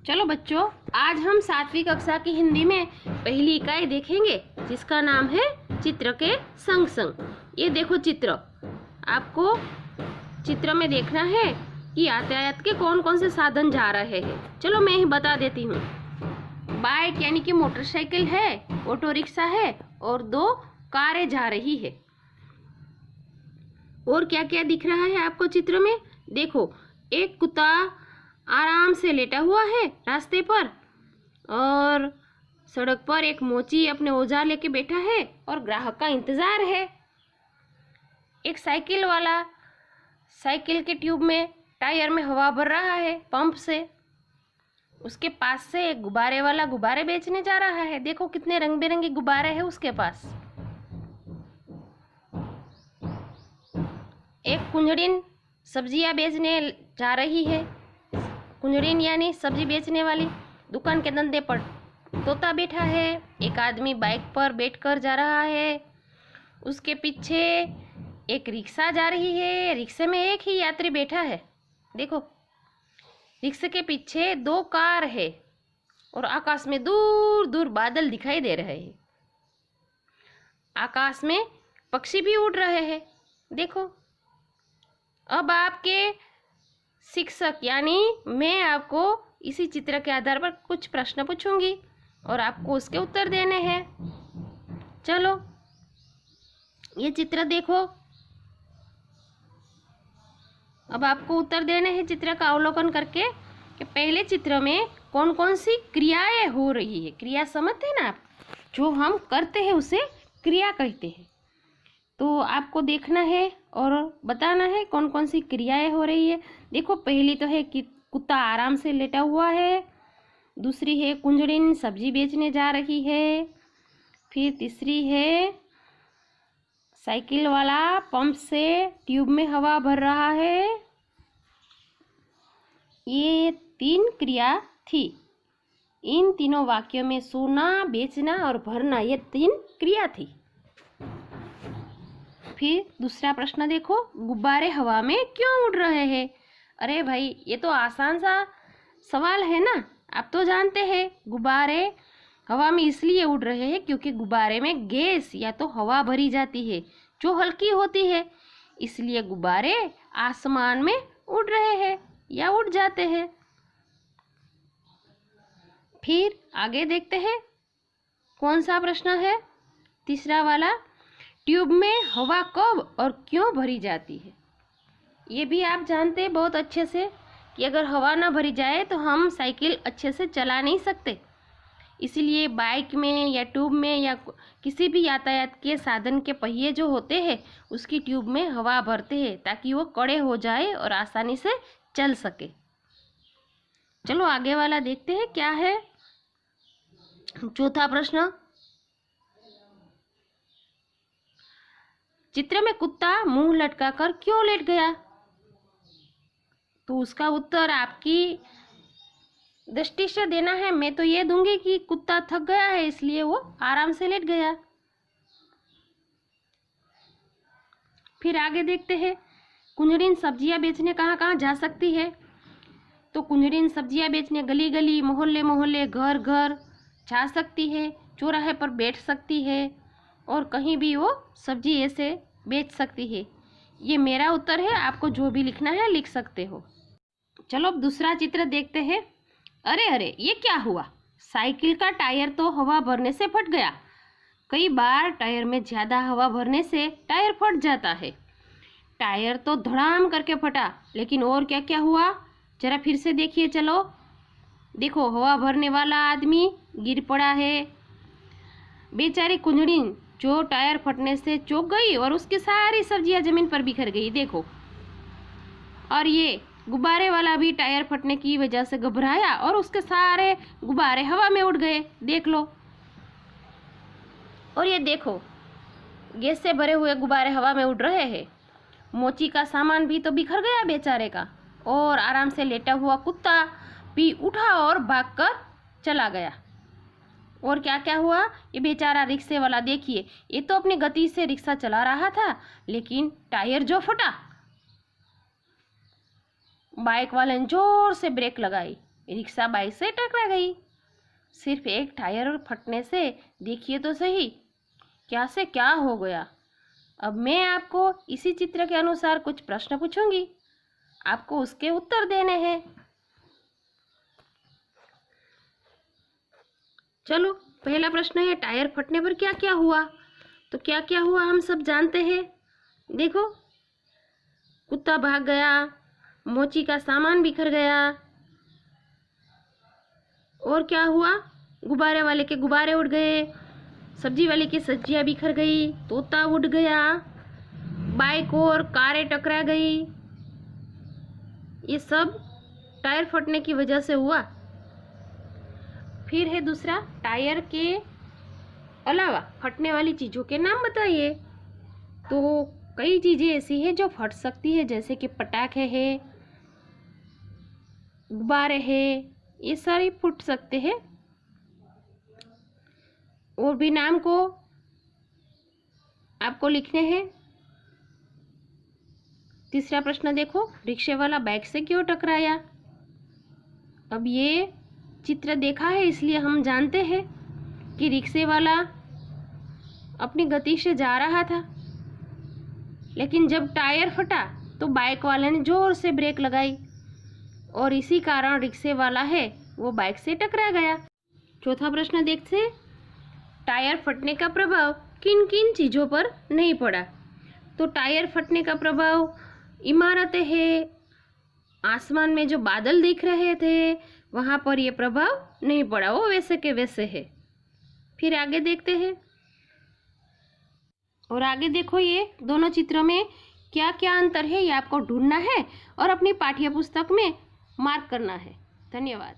चलो बच्चों, आज हम 7वीं कक्षा की हिंदी में पहली इकाई देखेंगे जिसका नाम है चित्र के संग संग। ये देखो चित्र, आपको चित्र में देखना है कि यातायात के कौन कौन से साधन जा रहे हैं। चलो मैं ही बता देती हूँ। बाइक यानी कि मोटरसाइकिल है, ऑटो रिक्शा है और 2 कारें जा रही है। और क्या क्या दिख रहा है आपको चित्र में? देखो, एक कुत्ता आराम से लेटा हुआ है रास्ते पर, और सड़क पर एक मोची अपने औजार लेके बैठा है और ग्राहक का इंतजार है। एक साइकिल वाला साइकिल के ट्यूब में टायर में हवा भर रहा है पंप से। उसके पास से एक गुब्बारे वाला गुब्बारे बेचने जा रहा है। देखो कितने रंग बिरंगे गुब्बारे हैं उसके पास। एक कुंजड़िन सब्जियां बेचने जा रही है। कुंजड़िन यानी सब्जी बेचने वाली। दुकान के धंधे पर तोता बैठा है। एक आदमी बाइक पर बैठकर जा रहा है। उसके पीछे एक रिक्शा जा रही है। रिक्शे में एक ही यात्री बैठा है। देखो, रिक्शे के पीछे 2 कार है और आकाश में दूर दूर बादल दिखाई दे रहे हैं। आकाश में पक्षी भी उड़ रहे हैं। देखो, अब आपके शिक्षक यानी मैं आपको इसी चित्र के आधार पर कुछ प्रश्न पूछूंगी और आपको उसके उत्तर देने हैं। चलो, ये चित्र देखो। अब आपको उत्तर देने हैं चित्र का अवलोकन करके कि पहले चित्र में कौन कौन सी क्रियाएं हो रही है। क्रिया समझते हैं ना आप? जो हम करते हैं उसे क्रिया कहते हैं। तो आपको देखना है और बताना है कौन कौन सी क्रियाएं हो रही है। देखो, पहली तो है कि कुत्ता आराम से लेटा हुआ है। दूसरी है कुंजड़िन सब्जी बेचने जा रही है। फिर तीसरी है साइकिल वाला पंप से ट्यूब में हवा भर रहा है। ये 3 क्रिया थी। इन तीनों वाक्यों में सोना, बेचना और भरना, ये 3 क्रिया थी। फिर दूसरा प्रश्न देखो, गुब्बारे हवा में क्यों उड़ रहे हैं? अरे भाई, ये तो आसान सा सवाल है ना। आप तो जानते हैं गुब्बारे हवा में इसलिए उड़ रहे हैं क्योंकि गुब्बारे में गैस या तो हवा भरी जाती है जो हल्की होती है, इसलिए गुब्बारे आसमान में उड़ रहे हैं या उड़ जाते हैं। फिर आगे देखते हैं कौन सा प्रश्न है, तीसरा वाला, ट्यूब में हवा कब और क्यों भरी जाती है? ये भी आप जानते हैं बहुत अच्छे से कि अगर हवा ना भरी जाए तो हम साइकिल अच्छे से चला नहीं सकते। इसीलिए बाइक में या ट्यूब में या किसी भी यातायात के साधन के पहिए जो होते हैं उसकी ट्यूब में हवा भरते हैं ताकि वो कड़े हो जाए और आसानी से चल सके। चलो आगे वाला देखते हैं क्या है। चौथा प्रश्न, चित्र में कुत्ता मुंह लटकाकर क्यों लेट गया? तो उसका उत्तर आपकी दृष्टि से देना है। मैं तो ये दूंगी कि कुत्ता थक गया है इसलिए वो आराम से लेट गया। फिर आगे देखते हैं, कुंजड़िन सब्जियां बेचने कहाँ कहाँ जा सकती है? तो कुंजड़िन सब्जियां बेचने गली गली, मोहल्ले मोहल्ले, घर घर जा सकती है। चौराहे पर बैठ सकती है और कहीं भी वो सब्जी ऐसे बेच सकती है। ये मेरा उत्तर है, आपको जो भी लिखना है लिख सकते हो। चलो अब दूसरा चित्र देखते हैं। अरे अरे, ये क्या हुआ? साइकिल का टायर तो हवा भरने से फट गया। कई बार टायर में ज़्यादा हवा भरने से टायर फट जाता है। टायर तो धड़ाम करके फटा, लेकिन और क्या क्या हुआ जरा फिर से देखिए। चलो देखो, हवा भरने वाला आदमी गिर पड़ा है। बेचारी कुंजड़िन जो टायर फटने से चौंक गई और उसकी सारी सब्जियां जमीन पर बिखर गई। देखो, और ये गुब्बारे वाला भी टायर फटने की वजह से घबराया और उसके सारे गुब्बारे हवा में उड़ गए। देख लो। और ये देखो, गैस से भरे हुए गुब्बारे हवा में उड़ रहे हैं। मोची का सामान भी तो बिखर गया बेचारे का। और आराम से लेटा हुआ कुत्ता भी उठा और भागकर चला गया। और क्या क्या हुआ? ये बेचारा रिक्शे वाला, देखिए, ये तो अपनी गति से रिक्शा चला रहा था, लेकिन टायर जो फटा, बाइक वाले ने जोर से ब्रेक लगाई रिक्शा बाइक से टकरा गई। सिर्फ एक टायर फटने से देखिए तो सही क्या से क्या हो गया। अब मैं आपको इसी चित्र के अनुसार कुछ प्रश्न पूछूंगी, आपको उसके उत्तर देने हैं। चलो, पहला प्रश्न है, टायर फटने पर क्या क्या हुआ? तो क्या क्या हुआ हम सब जानते हैं। देखो, कुत्ता भाग गया, मोची का सामान बिखर गया, और क्या हुआ, गुब्बारे वाले के गुब्बारे उड़ गए, सब्जी वाले की सब्जियां बिखर गई, तोता उड़ गया, बाइक और कारें टकरा गई। ये सब टायर फटने की वजह से हुआ। फिर है दूसरा, टायर के अलावा फटने वाली चीज़ों के नाम बताइए। तो कई चीज़ें ऐसी हैं जो फट सकती है, जैसे कि पटाखे हैं, गुब्बारे हैं, ये सारे फूट सकते हैं। और भी नाम को आपको लिखने हैं। तीसरा प्रश्न देखो, रिक्शे वाला बाइक से क्यों टकराया? अब ये चित्र देखा है इसलिए हम जानते हैं कि रिक्शे वाला अपनी गति से जा रहा था, लेकिन जब टायर फटा तो बाइक वाले ने जोर से ब्रेक लगाई और इसी कारण रिक्शे वाला है वो बाइक से टकरा गया। चौथा प्रश्न देखते हैं, टायर फटने का प्रभाव किन किन चीज़ों पर नहीं पड़ा? तो टायर फटने का प्रभाव इमारतें हैं, आसमान में जो बादल दिख रहे थे वहाँ पर ये प्रभाव नहीं पड़ा, वो वैसे के वैसे है। फिर आगे देखते हैं, और आगे देखो ये दोनों चित्रों में क्या क्या अंतर है ये आपको ढूंढना है और अपनी पाठ्य पुस्तक में मार्क करना है। धन्यवाद।